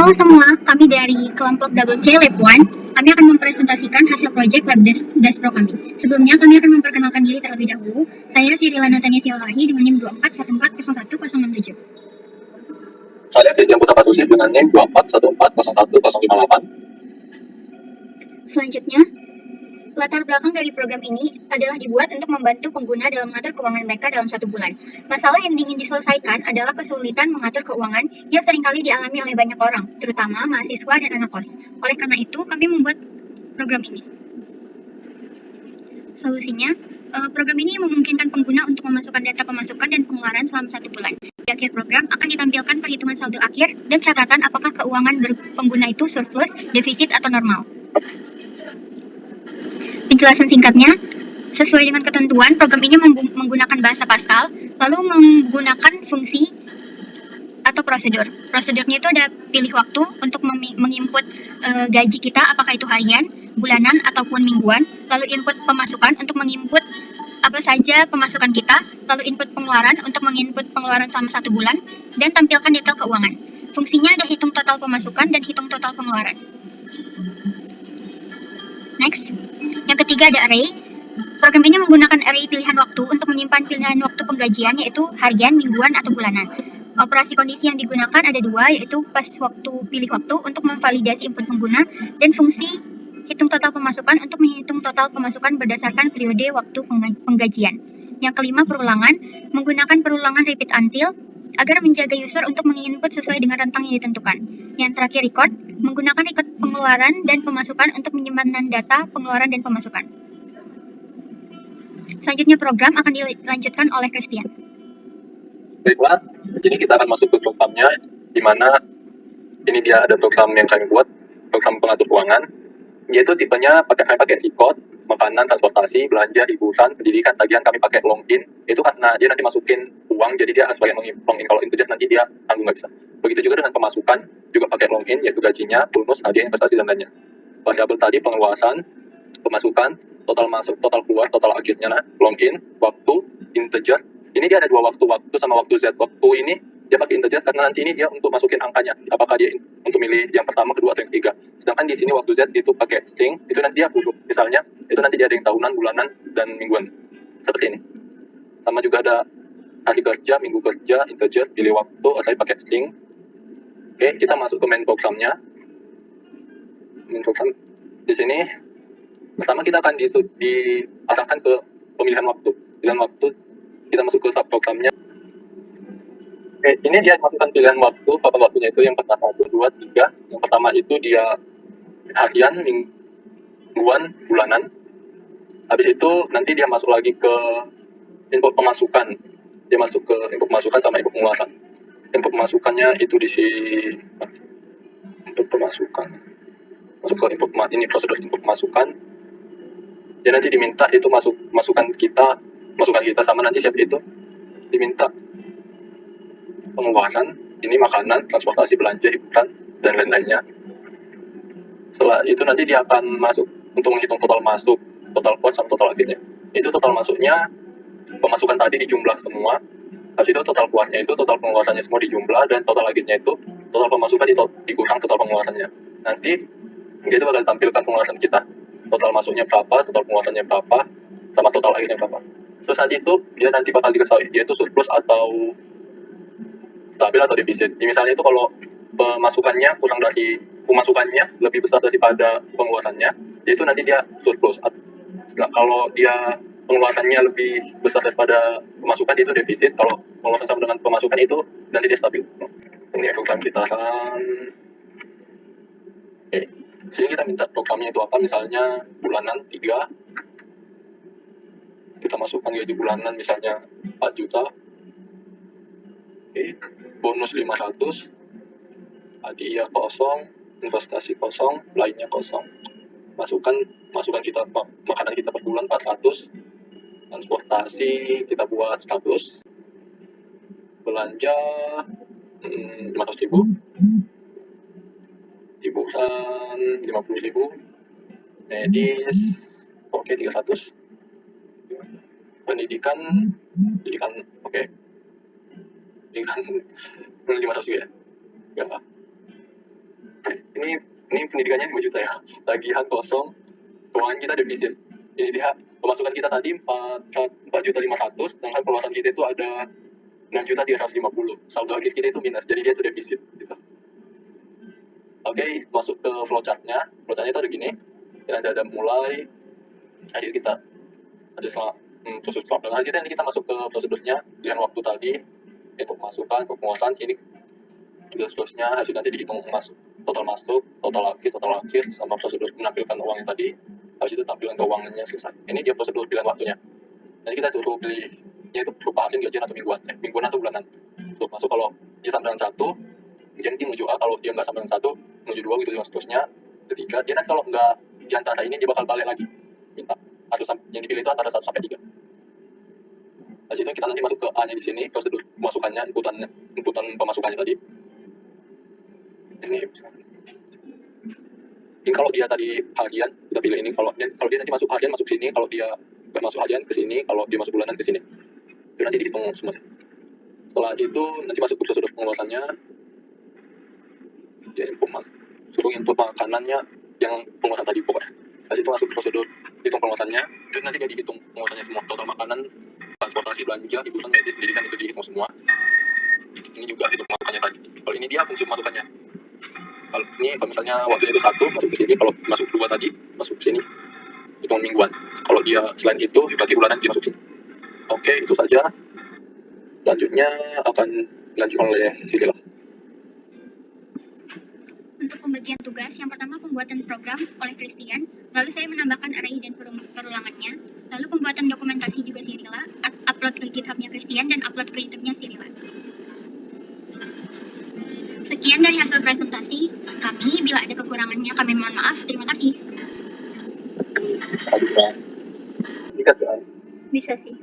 Halo semua, kami dari kelompok Double C Lab 1. Kami akan mempresentasikan hasil proyek Lab Despro kami. Sebelumnya, kami akan memperkenalkan diri terlebih dahulu. Saya Sirila Natania Silalahi dengan NIM 2414011067. Saya Christian Putra Patusi dengan NIM 2414011058. Selanjutnya, latar belakang dari program ini adalah dibuat untuk membantu pengguna dalam mengatur keuangan mereka dalam 1 bulan. Masalah yang ingin diselesaikan adalah kesulitan mengatur keuangan yang seringkali dialami oleh banyak orang, terutama mahasiswa dan anak kos. Oleh karena itu, kami membuat program ini. Solusinya, program ini memungkinkan pengguna untuk memasukkan data pemasukan dan pengeluaran selama 1 bulan. Di akhir program akan ditampilkan perhitungan saldo akhir dan catatan apakah keuangan pengguna itu surplus, defisit, atau normal. Penjelasan singkatnya, sesuai dengan ketentuan, program ini menggunakan bahasa Pascal, lalu menggunakan fungsi atau prosedur. Prosedurnya itu ada pilih waktu untuk menginput gaji kita, apakah itu harian, bulanan, ataupun mingguan, lalu input pemasukan untuk menginput apa saja pemasukan kita, lalu input pengeluaran untuk menginput pengeluaran selama 1 bulan, dan tampilkan detail keuangan. Fungsinya ada hitung total pemasukan dan hitung total pengeluaran. Next, yang ketiga ada array. Program ini menggunakan array pilihan waktu untuk menyimpan pilihan waktu penggajian, yaitu harian, mingguan, atau bulanan. Operasi kondisi yang digunakan ada 2, yaitu pas waktu pilih waktu untuk memvalidasi input pengguna, dan fungsi hitung total pemasukan untuk menghitung total pemasukan berdasarkan periode waktu penggajian. Yang kelima, perulangan. Menggunakan perulangan repeat until agar menjaga user untuk menginput sesuai dengan rentang yang ditentukan. Yang terakhir, record. Menggunakan record pengeluaran dan pemasukan untuk menyimpan data pengeluaran dan pemasukan. Selanjutnya program akan dilanjutkan oleh Christian. Baiklah, di sini kita akan masuk ke programnya, di mana ini dia ada program yang kami buat, program pengatur keuangan, yaitu tipenya pakai C-code, makanan, transportasi, belanja, hiburan, pendidikan, tagihan kami pakai login. Itu karena dia nanti masukin uang, jadi dia harus pakai login. Kalau integer nanti dia tanggung nggak bisa. Begitu juga dengan pemasukan, juga pakai login, yaitu gajinya, bonus, hadiah, investasi, dan lainnya. Variabel tadi pengeluaran, pemasukan, total masuk, total keluar, total akhirnya, login, waktu, integer. Ini dia ada 2 waktu sama waktu Z. Waktu ini dia pakai integer karena nanti ini dia untuk masukin angkanya, apakah dia untuk milih yang pertama, kedua, atau yang ketiga. Sedangkan di sini waktu Z itu pakai string, itu nanti dia huruf. Misalnya, itu nanti dia ada yang tahunan, bulanan, dan mingguan. Seperti ini. Sama juga ada hari kerja, minggu kerja, integer, pilih waktu, saya pakai string. Oke, kita masuk ke main programnya. Main program di sini pertama kita akan diarahkan ke pemilihan waktu. Pilihan waktu, kita masuk ke subprogramnya. Oke, ini dia masukkan pilihan waktu, papan waktunya itu yang pertama 1, 2, 3. Yang pertama itu dia harian, mingguan, bulanan. Habis itu nanti dia masuk lagi ke input pemasukan. Dia masuk ke input pemasukan sama input pengeluaran. Input pemasukannya itu di sini. Input pemasukan. Masuk ke input ini prosedur input pemasukan. Dia nanti diminta itu masukan kita sama nanti siap itu diminta pengeluaran, ini makanan, transportasi, belanja, hiburan, dan lain-lainnya. Setelah itu nanti dia akan masuk untuk menghitung total masuk, total keluar, sama total akhirnya. Itu total masuknya, pemasukan tadi dijumlah semua. Habis itu total keluarnya itu, total pengeluarannya semua dijumlah, dan total akhirnya itu, total pemasukan dikurang total pengeluarannya. Nanti dia itu bakal tampilkan pengeluaran kita. Total masuknya berapa, total pengeluarannya berapa, sama total akhirnya berapa. Terus nanti itu dia nanti bakal diketahui dia itu surplus atau stabil atau defisit. Misalnya itu kalau pemasukannya lebih besar daripada pengeluarannya, itu nanti dia surplus. Kalau dia pengeluarannya lebih besar daripada pemasukan, itu defisit. Kalau pengeluaran sama dengan pemasukan, itu nanti dia stabil. Ini program kita kan. Sini kita minta programnya itu apa, misalnya bulanan 3. Kita masukkan gaji bulanan misalnya 4 juta. Bonus 500. Hadiah kosong, investasi kosong, lainnya kosong. Masukan kita, makanan kita per bulan 400. Transportasi kita buat 100. Belanja 500.000. Hiburan 50.000. Medis oke 300. Pendidikan oke. Pendidikan 500 juga ya. ini pendidikannya 5 juta ya. Tagihan kosong, keuangan kita defisit. Ini dia pemasukan kita tadi 4.500.000, sedangkan pengeluaran kita itu ada 6.350.000. Saldo akhir kita itu minus, jadi dia itu defisit gitu. Oke, masuk ke flowchartnya. Flowchartnya itu ada gini. Dan ada mulai akhir kita ada prosedur selama dan hasilnya. Nanti kita masuk ke prosedurnya dengan waktu tadi untuk masukan, penguasaan ini seterusnya hasil nanti dihitung masuk total akhir sama prosedur menampilkan uangnya tadi. Habis itu tampilan keuangannya selesai. Ini dia prosedur pilihan waktunya. Nanti kita suruh pilihnya itu berupa hasil gajian atau mingguan atau bulanan. Untuk masuk kalau dia sampai dengan 1, dia nanti menuju A. Kalau dia nggak sampai dengan 1, menuju 2 gitu seterusnya. Ketiga, dia nanti kalau nggak di antara ini dia bakal balik lagi minta. Harus yang dipilih itu antara 1 sampai 3. Dari situ kita nanti masuk ke A-nya di sini, prosedur pemasukannya, inputan pemasukannya tadi. Ini kalau dia tadi harian, kita pilih ini. Kalau dia nanti masuk harian, masuk sini. Kalau dia nggak masuk harian, ke sini. Kalau dia masuk bulanan, ke sini. Itu nanti dihitung semuanya. Setelah itu nanti masuk ke prosedur pengeluasannya. Ya, suruh input makanannya yang pengeluaran tadi pokoknya. Dari situ masuk ke prosedur hitung pengeluarannya. Itu nanti dia dihitung pengeluarannya semua. Total makanan, transportasi, belanja, hiburan, medis, pendidikan itu dihitung semua. Ini juga hitung makanannya tadi. Kalau ini dia fungsi pemasukannya. Kalau ini kalau misalnya waktunya itu 1 masuk ke sini, kalau masuk 2 tadi masuk ke sini, hitung mingguan. Kalau dia selain itu berarti bulanan dia masuk sini. Oke, itu saja. Selanjutnya akan dilanjutkan oleh Sirila. Untuk pembagian tugas, yang pertama pembuatan program oleh Christian, lalu saya menambahkan array dan perulangannya, lalu pembuatan dokumentasi juga Sirila, upload ke GitHub-nya Christian dan upload ke YouTube-nya Sirila. Sekian dari hasil presentasi kami. Bila ada kekurangannya, kami mohon maaf. Terima kasih. Bisa Bisa sih.